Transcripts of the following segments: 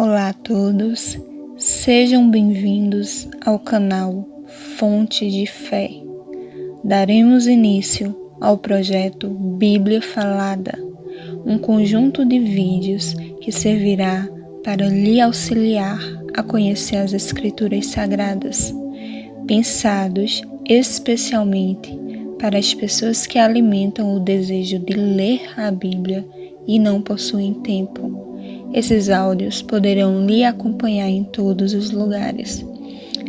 Olá a todos, sejam bem-vindos ao canal Fonte de Fé. Daremos início ao projeto Bíblia Falada, um conjunto de vídeos que servirá para lhe auxiliar a conhecer as Escrituras Sagradas, pensados especialmente para as pessoas que alimentam o desejo de ler a Bíblia e não possuem tempo. Esses áudios poderão lhe acompanhar em todos os lugares.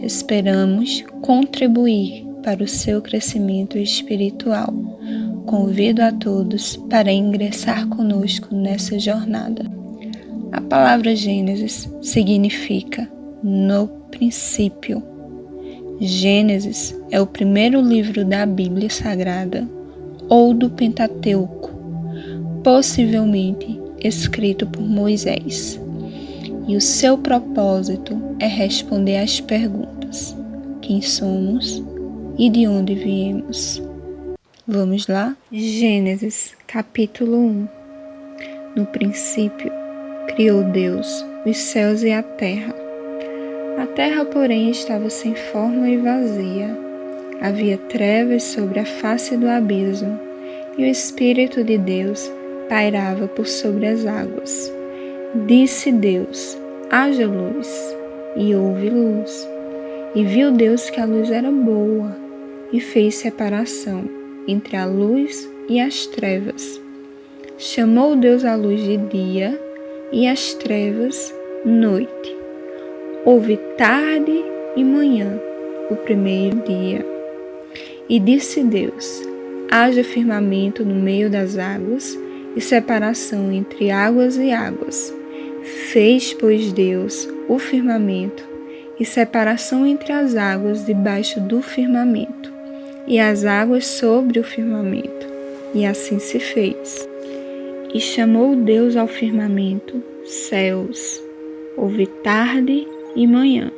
Esperamos contribuir para o seu crescimento espiritual. Convido a todos para ingressar conosco nessa jornada. A palavra Gênesis significa no princípio. Gênesis é o primeiro livro da Bíblia Sagrada ou do Pentateuco, possivelmente escrito por Moisés, e o seu propósito é responder às perguntas: quem somos e de onde viemos? Vamos lá? Gênesis, capítulo 1. No princípio, criou Deus os céus e a terra. A terra, porém, estava sem forma e vazia. Havia trevas sobre a face do abismo, e o Espírito de Deus pairava por sobre as águas. Disse Deus: haja luz, e houve luz. E viu Deus que a luz era boa, e fez separação entre a luz e as trevas. Chamou Deus a luz de dia, e as trevas noite. Houve tarde e manhã, o primeiro dia. E disse Deus: haja firmamento no meio das águas, e separação entre águas e águas. Fez, pois, Deus o firmamento, e separação entre as águas debaixo do firmamento, e as águas sobre o firmamento. E assim se fez. E chamou Deus ao firmamento céus. Houve tarde e manhã,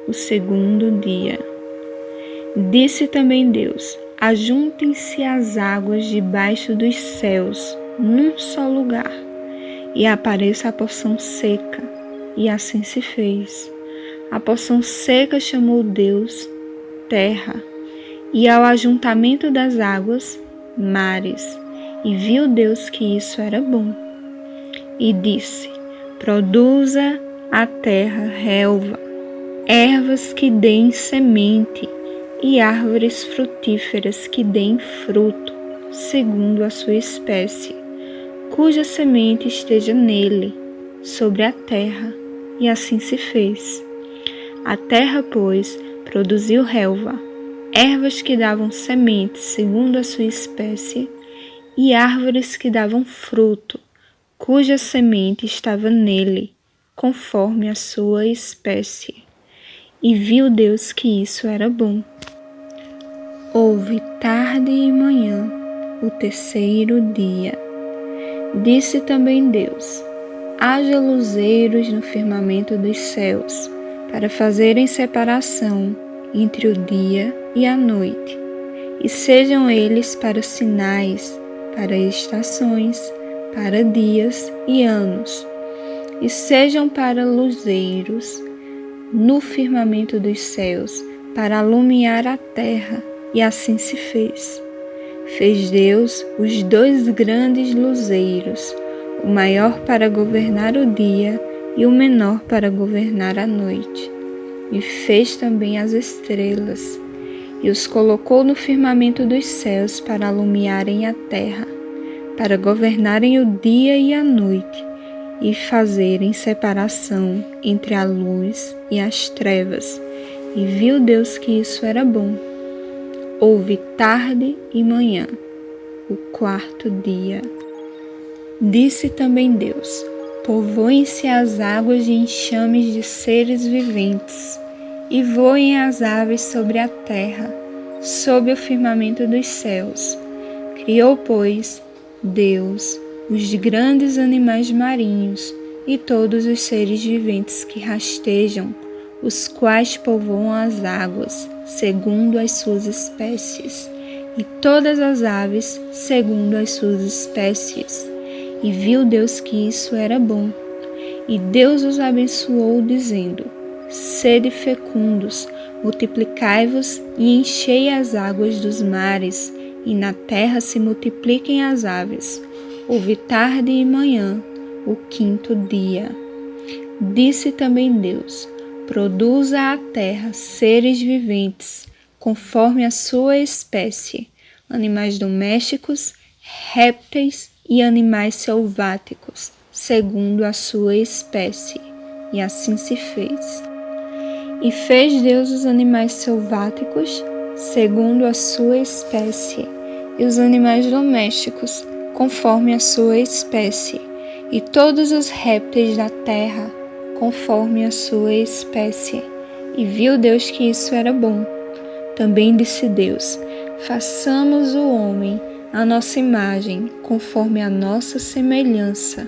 o segundo dia. Disse também Deus: ajuntem-se as águas debaixo dos céus, num só lugar, e apareça a porção seca. E assim se fez. A porção seca chamou Deus terra, e ao ajuntamento das águas, mares. E viu Deus que isso era bom. E disse: produza a terra relva, ervas que deem semente, e árvores frutíferas que deem fruto, segundo a sua espécie, cuja semente esteja nele, sobre a terra. E assim se fez. A terra, pois, produziu relva, ervas que davam semente segundo a sua espécie, e árvores que davam fruto, cuja semente estava nele, conforme a sua espécie. E viu Deus que isso era bom. Houve tarde e manhã, o terceiro dia. Disse também Deus: haja luzeiros no firmamento dos céus, para fazerem separação entre o dia e a noite, e sejam eles para sinais, para estações, para dias e anos, e sejam para luzeiros no firmamento dos céus, para alumiar a terra. E assim se fez. Fez Deus os dois grandes luzeiros, o maior para governar o dia e o menor para governar a noite. E fez também as estrelas, e os colocou no firmamento dos céus para alumiarem a terra, para governarem o dia e a noite, e fazerem separação entre a luz e as trevas. E viu Deus que isso era bom. Houve tarde e manhã, o quarto dia. Disse também Deus: povoem-se as águas de enxames de seres viventes, e voem as aves sobre a terra, sob o firmamento dos céus. Criou, pois, Deus os grandes animais marinhos e todos os seres viventes que rastejam, os quais povoam as águas, segundo as suas espécies, e todas as aves, segundo as suas espécies. E viu Deus que isso era bom. E Deus os abençoou, dizendo: Sede fecundos, multiplicai-vos e enchei as águas dos mares, e na terra se multipliquem as aves. Houve tarde e manhã, o quinto dia. Disse também Deus: Produza a terra seres viventes, conforme a sua espécie, animais domésticos, répteis e animais selváticos, segundo a sua espécie. E assim se fez. E fez Deus os animais selváticos, segundo a sua espécie, e os animais domésticos, conforme a sua espécie, e todos os répteis da terra, conforme a sua espécie. E viu Deus que isso era bom. Também disse Deus: Façamos o homem à nossa imagem, conforme a nossa semelhança.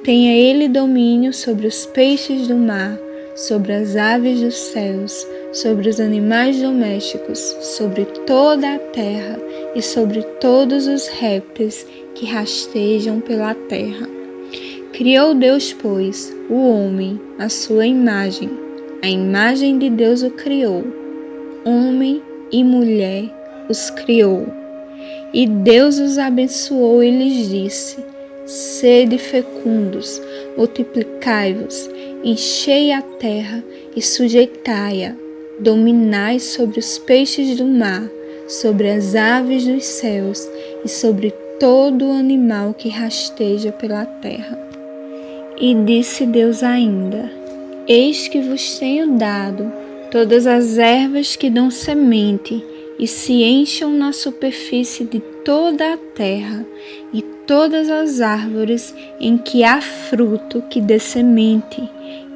Tenha ele domínio sobre os peixes do mar, sobre as aves dos céus, sobre os animais domésticos, sobre toda a terra e sobre todos os répteis que rastejam pela terra. Criou Deus, pois, o homem à sua imagem. A imagem de Deus o criou. Homem e mulher os criou. E Deus os abençoou e lhes disse: Sede fecundos, multiplicai-vos, enchei a terra e sujeitai-a, dominai sobre os peixes do mar, sobre as aves dos céus e sobre todo animal que rasteja pela terra. E disse Deus ainda: Eis que vos tenho dado todas as ervas que dão semente e se encham na superfície de toda a terra, e todas as árvores em que há fruto que dê semente.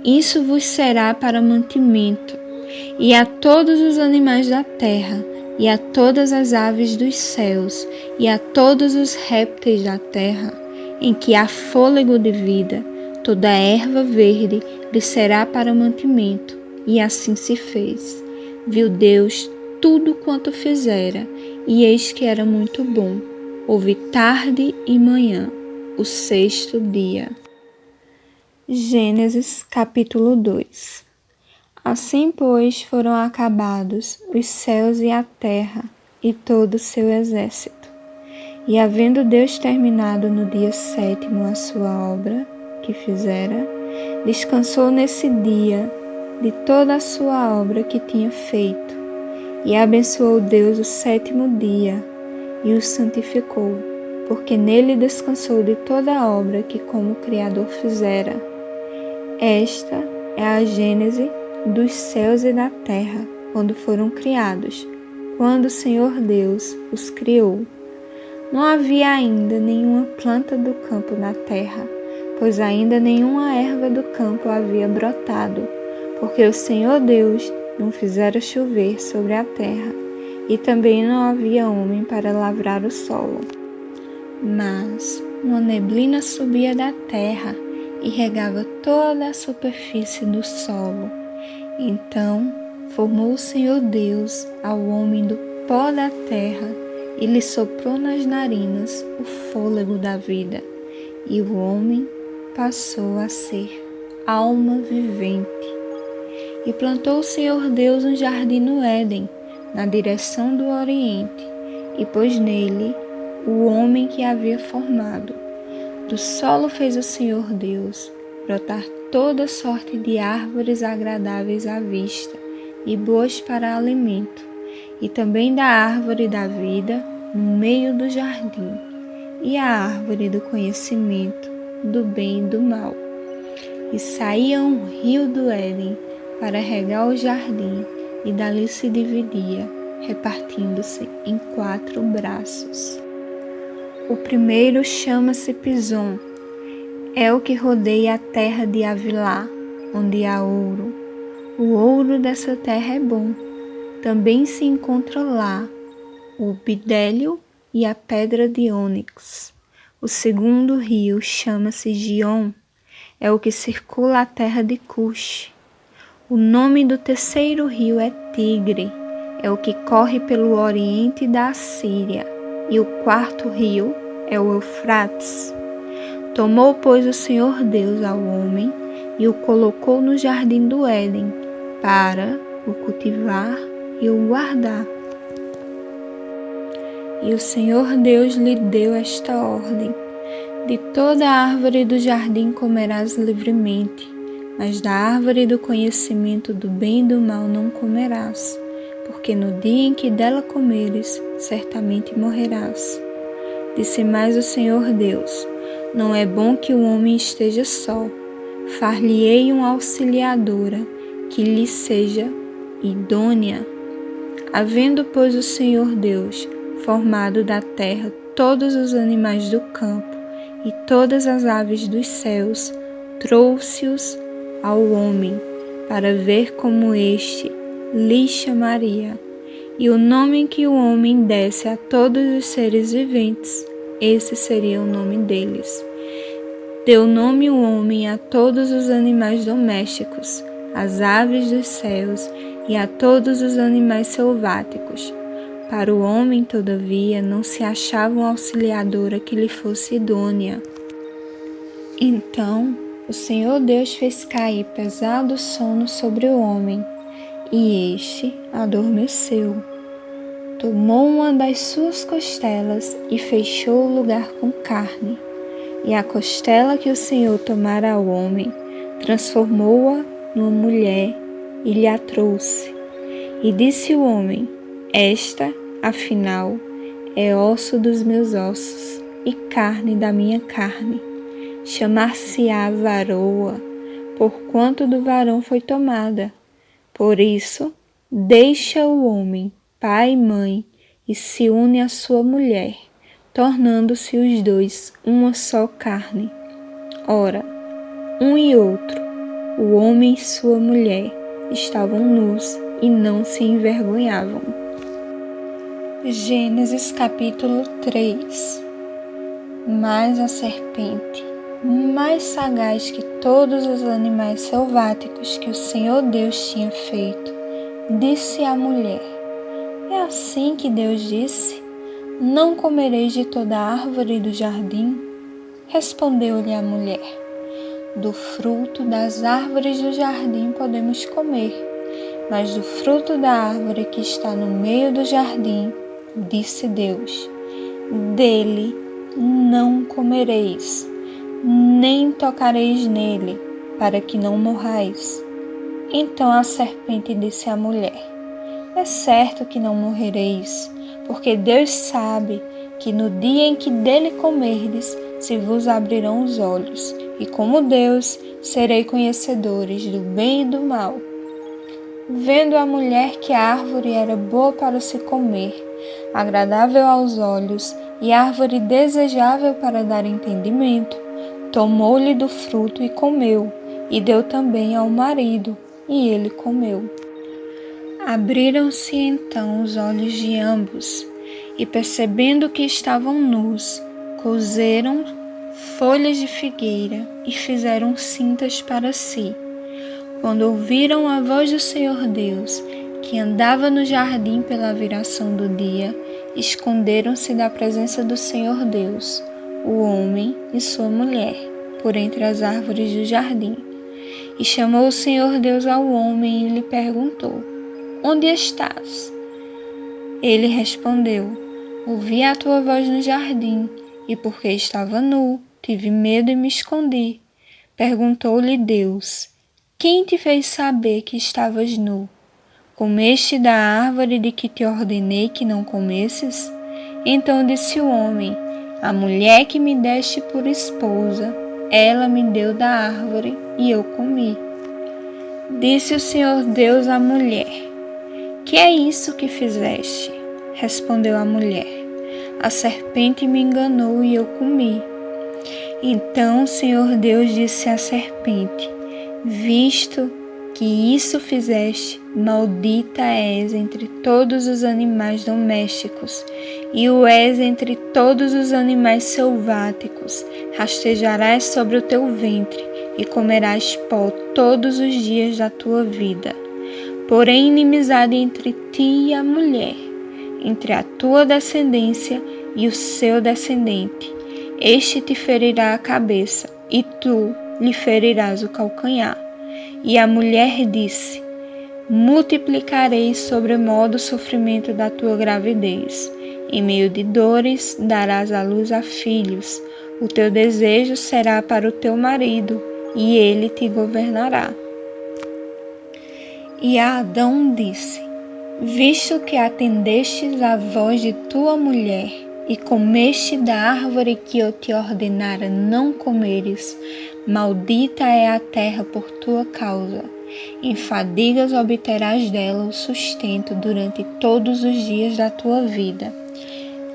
Isso vos será para mantimento. E a todos os animais da terra, e a todas as aves dos céus, e a todos os répteis da terra, em que há fôlego de vida, toda erva verde lhe será para mantimento. E assim se fez. Viu Deus tudo quanto fizera, e eis que era muito bom. Houve tarde e manhã, o sexto dia. Gênesis capítulo 2. Assim, pois, foram acabados os céus e a terra, e todo o seu exército. E havendo Deus terminado no dia sétimo a sua obra que fizera, descansou nesse dia de toda a sua obra que tinha feito. E abençoou Deus o sétimo dia, e o santificou, porque nele descansou de toda a obra que como Criador fizera. Esta é a gênese dos céus e da terra, quando foram criados, quando o Senhor Deus os criou. Não havia ainda nenhuma planta do campo na terra, pois ainda nenhuma erva do campo havia brotado, porque o Senhor Deus não fizera chover sobre a terra, e também não havia homem para lavrar o solo. Mas uma neblina subia da terra e regava toda a superfície do solo. Então formou o Senhor Deus ao homem do pó da terra e lhe soprou nas narinas o fôlego da vida, e o homem passou a ser alma vivente. E plantou o Senhor Deus um jardim no Éden, na direção do Oriente, e pôs nele o homem que havia formado. Do solo fez o Senhor Deus brotar toda sorte de árvores agradáveis à vista e boas para alimento, e também da árvore da vida no meio do jardim, e a árvore do conhecimento do bem e do mal. E saía um rio do Éden para regar o jardim, e dali se dividia, repartindo-se em 4 braços. O primeiro chama-se Pison, é o que rodeia a terra de Havilá, onde há ouro. O ouro dessa terra é bom. Também se encontra lá o bidélio e a pedra de ônix. O segundo rio chama-se Gion, é o que circula a terra de Cush. O nome do terceiro rio é Tigre, é o que corre pelo oriente da Assíria. E o quarto rio é o Eufrates. Tomou, pois, o Senhor Deus ao homem e o colocou no jardim do Éden para o cultivar e o guardar. E o Senhor Deus lhe deu esta ordem: de toda a árvore do jardim comerás livremente, mas da árvore do conhecimento do bem e do mal não comerás, porque no dia em que dela comeres, certamente morrerás. Disse mais o Senhor Deus: não é bom que o homem esteja só. Far-lhe-ei uma auxiliadora, que lhe seja idônea. Havendo, pois, o Senhor Deus formado da terra todos os animais do campo e todas as aves dos céus, trouxe-os ao homem, para ver como este lhe chamaria. E o nome que o homem desse a todos os seres viventes, esse seria o nome deles. Deu nome o homem a todos os animais domésticos, às aves dos céus e a todos os animais selváticos. Para o homem, todavia, não se achava uma auxiliadora que lhe fosse idônea. Então o Senhor Deus fez cair pesado sono sobre o homem, e este adormeceu. Tomou uma das suas costelas e fechou o lugar com carne. E a costela que o Senhor tomara ao homem, transformou-a numa mulher e lhe a trouxe. E disse o homem: esta, afinal, é osso dos meus ossos e carne da minha carne. Chamar-se-á varoa, porquanto do varão foi tomada. Por isso, deixa o homem pai e mãe e se une à sua mulher, tornando-se os dois uma só carne. Ora, um e outro, o homem e sua mulher, estavam nus e não se envergonhavam. Gênesis capítulo 3. Mas a serpente, mais sagaz que todos os animais selváticos que o Senhor Deus tinha feito, disse à mulher: é assim que Deus disse: não comereis de toda a árvore do jardim? Respondeu-lhe a mulher: do fruto das árvores do jardim podemos comer, mas do fruto da árvore que está no meio do jardim, disse Deus: dele não comereis, nem tocareis nele, para que não morrais. Então a serpente disse à mulher: é certo que não morrereis, porque Deus sabe que no dia em que dele comerdes, se vos abrirão os olhos, e como Deus, serei conhecedores do bem e do mal. Vendo a mulher que a árvore era boa para se comer, agradável aos olhos e árvore desejável para dar entendimento, tomou-lhe do fruto e comeu, e deu também ao marido, e ele comeu. Abriram-se então os olhos de ambos, e percebendo que estavam nus, coseram folhas de figueira e fizeram cintas para si. Quando ouviram a voz do Senhor Deus, que andava no jardim pela viração do dia, esconderam-se da presença do Senhor Deus, o homem e sua mulher, por entre as árvores do jardim. E chamou o Senhor Deus ao homem e lhe perguntou: onde estás? Ele respondeu: ouvi a tua voz no jardim, e porque estava nu, tive medo e me escondi. Perguntou-lhe Deus: quem te fez saber que estavas nu? Comeste da árvore de que te ordenei que não comesses? Então disse o homem: a mulher que me deste por esposa, ela me deu da árvore e eu comi. Disse o Senhor Deus à mulher: que é isso que fizeste? Respondeu a mulher: a serpente me enganou e eu comi. Então o Senhor Deus disse à serpente: visto que isso fizeste, maldita és entre todos os animais domésticos, e o és entre todos os animais selváticos. Rastejarás sobre o teu ventre, e comerás pó todos os dias da tua vida. Porém, inimizade entre ti e a mulher, entre a tua descendência e o seu descendente. Este te ferirá a cabeça, e tu lhe ferirás o calcanhar. E a mulher disse: multiplicarei sobremodo o sofrimento da tua gravidez. Em meio de dores darás à luz a filhos. O teu desejo será para o teu marido, e ele te governará. E a Adão disse: visto que atendestes à voz de tua mulher, e comeste da árvore que eu te ordenara não comeres, maldita é a terra por tua causa. Em fadigas obterás dela o sustento durante todos os dias da tua vida.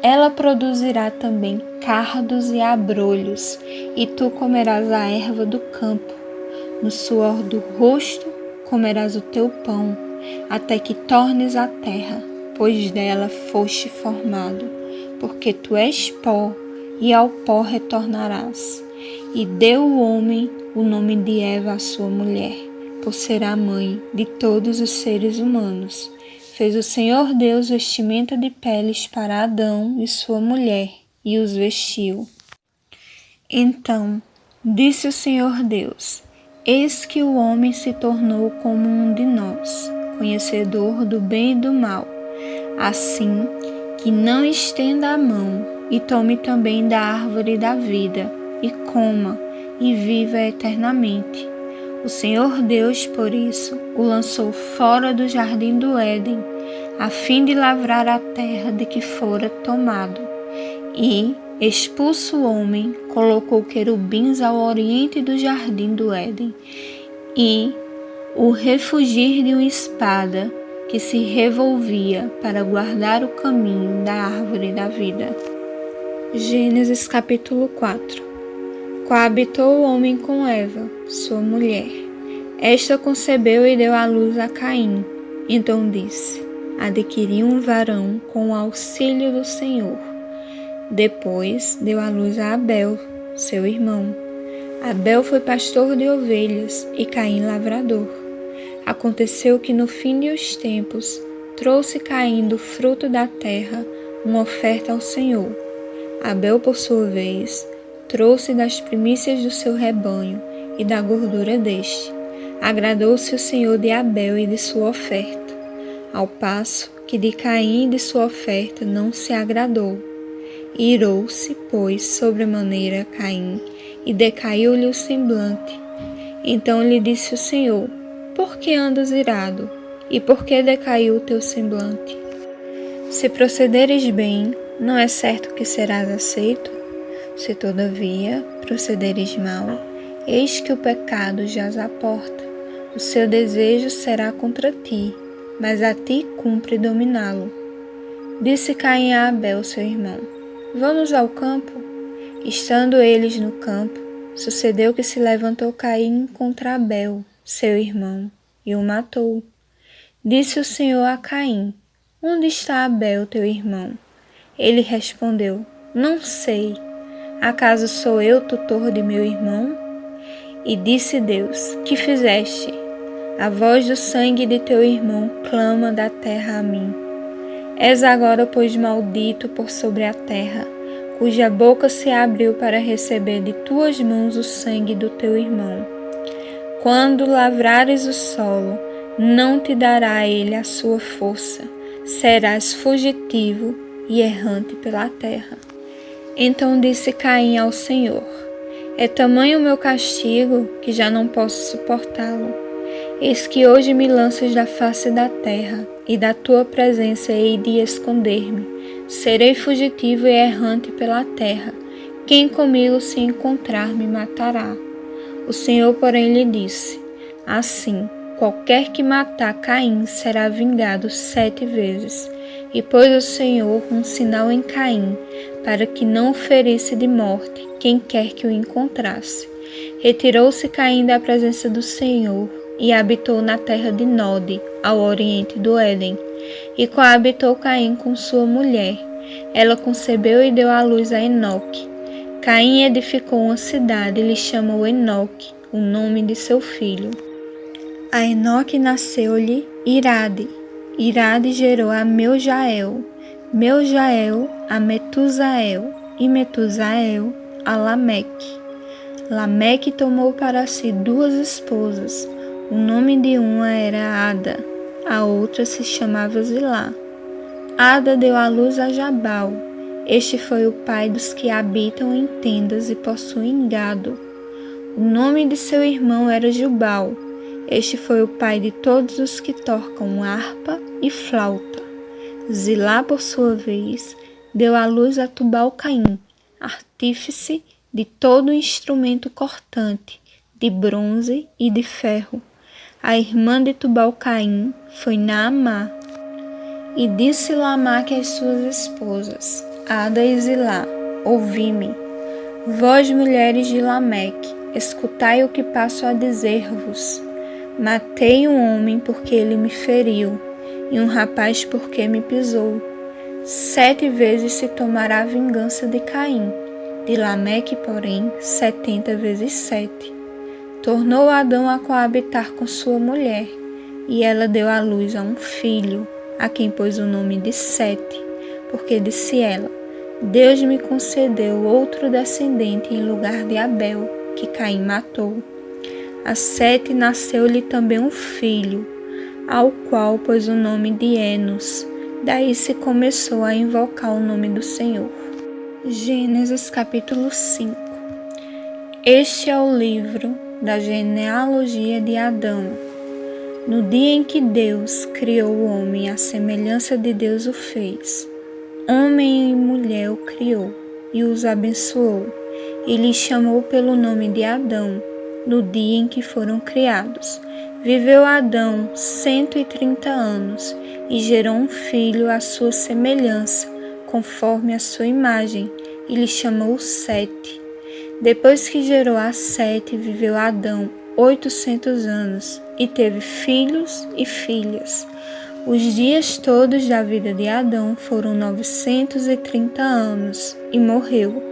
Ela produzirá também cardos e abrolhos, e tu comerás a erva do campo. No suor do rosto comerás o teu pão, até que tornes a terra, pois dela foste formado, porque tu és pó, e ao pó retornarás. E deu o homem o nome de Eva à sua mulher, por ser a mãe de todos os seres humanos. Fez o Senhor Deus vestimenta de peles para Adão e sua mulher, e os vestiu. Então disse o Senhor Deus: eis que o homem se tornou como um de nós, conhecedor do bem e do mal. Assim que não estenda a mão e tome também da árvore da vida, e coma, e viva eternamente. O Senhor Deus, por isso, o lançou fora do jardim do Éden, a fim de lavrar a terra de que fora tomado. E, expulso o homem, colocou querubins ao oriente do jardim do Éden, e o refugir de uma espada que se revolvia para guardar o caminho da árvore da vida. Gênesis capítulo 4. Coabitou o homem com Eva, sua mulher. Esta concebeu e deu à luz a Caim. Então disse: adquiri um varão com o auxílio do Senhor. Depois deu à luz a Abel, seu irmão. Abel foi pastor de ovelhas e Caim lavrador. Aconteceu que no fim dos tempos trouxe Caim do fruto da terra uma oferta ao Senhor. Abel, por sua vez, trouxe das primícias do seu rebanho e da gordura deste. Agradou-se o Senhor de Abel e de sua oferta, ao passo que de Caim e de sua oferta não se agradou. Irou-se, pois, sobremaneira Caim, e decaiu-lhe o semblante. Então lhe disse o Senhor: por que andas irado? E por que decaiu o teu semblante? Se procederes bem, não é certo que serás aceito? Se todavia procederes mal, eis que o pecado jaz à porta. O seu desejo será contra ti, mas a ti cumpre dominá-lo. Disse Caim a Abel, seu irmão: vamos ao campo? Estando eles no campo, sucedeu que se levantou Caim contra Abel, seu irmão, e o matou. Disse o Senhor a Caim: onde está Abel, teu irmão? Ele respondeu: não sei. Acaso sou eu tutor de meu irmão? E disse Deus: que fizeste? A voz do sangue de teu irmão clama da terra a mim. És agora, pois, maldito por sobre a terra, cuja boca se abriu para receber de tuas mãos o sangue do teu irmão. Quando lavrares o solo, não te dará ele a sua força, serás fugitivo e errante pela terra. Então disse Caim ao Senhor: é tamanho o meu castigo que já não posso suportá-lo. Eis que hoje me lanças da face da terra, e da tua presença hei de esconder-me. Serei fugitivo e errante pela terra. Quem comigo se encontrar me matará. O Senhor, porém, lhe disse: assim, qualquer que matar Caim será vingado 7 vezes. E pôs o Senhor um sinal em Caim, para que não o ferisse de morte quem quer que o encontrasse. Retirou-se Caim da presença do Senhor e habitou na terra de Nod, ao oriente do Éden. E coabitou Caim com sua mulher. Ela concebeu e deu à luz a Enoque. Caim edificou uma cidade e lhe chamou Enoque, o nome de seu filho. A Enoque nasceu-lhe Irade. Irade gerou a Meujael, Meujael a Metusael, e Metusael a Lameque. Lameque tomou para si 2 esposas. O nome de uma era Ada, a outra se chamava Zilá. Ada deu à luz a Jabal. Este foi o pai dos que habitam em tendas e possuem gado. O nome de seu irmão era Jubal. Este foi o pai de todos os que tocam harpa e flauta. Zilá, por sua vez, deu à luz a Tubal-Caim, artífice de todo instrumento cortante, de bronze e de ferro. A irmã de Tubal-Caim foi Naamá. E disse Lameque às suas esposas, Ada e Zilá: ouvi-me, vós mulheres de Lameque, escutai o que passo a dizer-vos. Matei um homem porque ele me feriu, e um rapaz porque me pisou. 7 vezes se tomará a vingança de Caim, de Lameque, porém, 70 vezes 7. Tornou Adão a coabitar com sua mulher, e ela deu à luz a um filho, a quem pôs o nome de Sete, porque disse ela: Deus me concedeu outro descendente em lugar de Abel, que Caim matou. A Sete nasceu-lhe também um filho, ao qual pôs o nome de Enos. Daí se começou a invocar o nome do Senhor. Gênesis capítulo 5. Este é o livro da genealogia de Adão. No dia em que Deus criou o homem, à semelhança de Deus o fez. Homem e mulher o criou e os abençoou, e lhes chamou pelo nome de Adão, no dia em que foram criados. Viveu Adão 130 anos e gerou um filho à sua semelhança, conforme a sua imagem, e lhe chamou Sete. Depois que gerou a Sete, viveu Adão 800 anos e teve filhos e filhas. Os dias todos da vida de Adão foram 930 anos e morreu.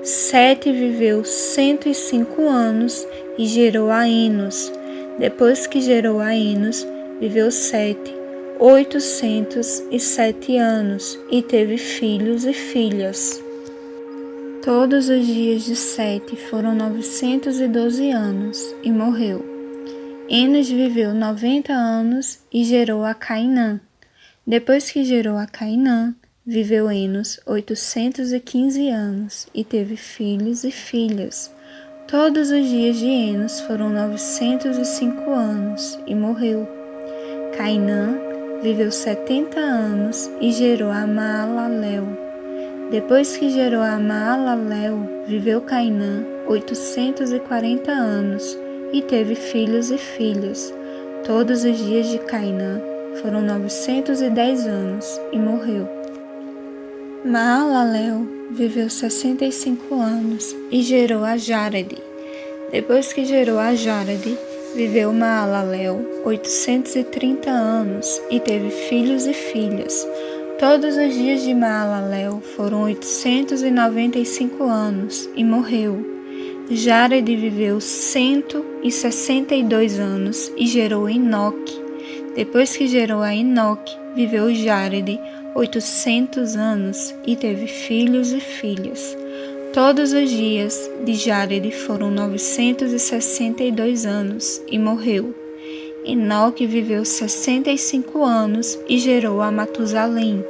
Sete viveu 105 anos e gerou a Enos. Depois que gerou a Enos, viveu Sete 807 anos e teve filhos e filhas. Todos os dias de Sete foram 912 anos e morreu. Enos viveu 90 anos e gerou a Cainã. Depois que gerou a Cainã, viveu Enos 815 anos e teve filhos e filhas. Todos os dias de Enos foram 905 anos e morreu. Cainã viveu 70 anos e gerou a Maalalel. Depois que gerou a Maalalel, viveu Cainã 840 anos e teve filhos e filhas. Todos os dias de Cainã foram 910 anos e morreu. Maalalel viveu 65 anos e gerou a Jarede. Depois que gerou a Jarede, viveu Maalalel 830 anos e teve filhos e filhas. Todos os dias de Maalalel foram 895 anos e morreu. Jarede viveu 162 anos e gerou Enoque. Depois que gerou a Enoque, viveu Jarede 800 anos e teve filhos e filhas. Todos os dias de Jarede foram 962 anos e morreu. Enoque viveu 65 anos e gerou a Matusalém.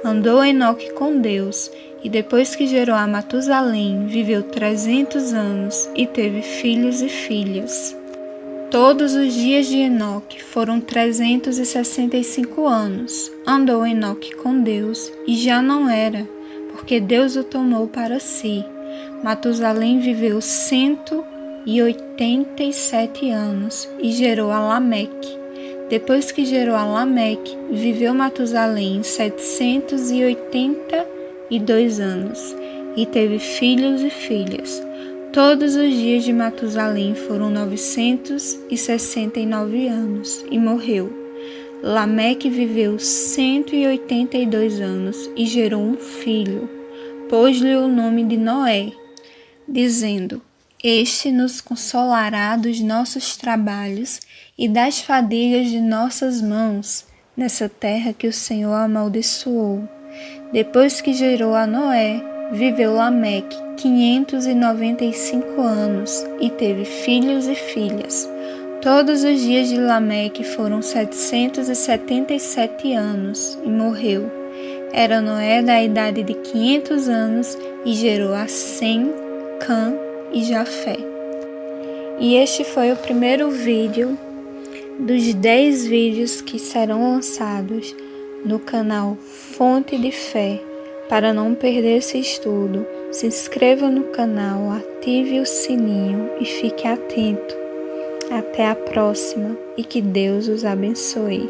Andou Enoque com Deus, e depois que gerou a Matusalém, viveu 300 anos e teve filhos e filhas. Todos os dias de Enoque foram 365 anos. Andou Enoque com Deus, e já não era, porque Deus o tomou para si. Matusalém viveu 187 anos e gerou a Lameque. Depois que gerou a Lameque, viveu Matusalém 782 anos e teve filhos e filhas. Todos os dias de Matusalém foram 969 anos e morreu. Lameque viveu 182 anos e gerou um filho. Pôs-lhe o nome de Noé, dizendo: Este nos consolará dos nossos trabalhos e das fadigas de nossas mãos, nessa terra que o Senhor amaldiçoou. Depois que gerou a Noé, viveu Lameque 595 anos e teve filhos e filhas. Todos os dias de Lameque foram 777 anos e morreu. Era Noé da idade de 500 anos e gerou a Sem, Cã e Jafé. E este foi o primeiro vídeo dos 10 vídeos que serão lançados no canal Fonte de Fé. Para não perder esse estudo, se inscreva no canal, ative o sininho e fique atento. Até a próxima e que Deus os abençoe.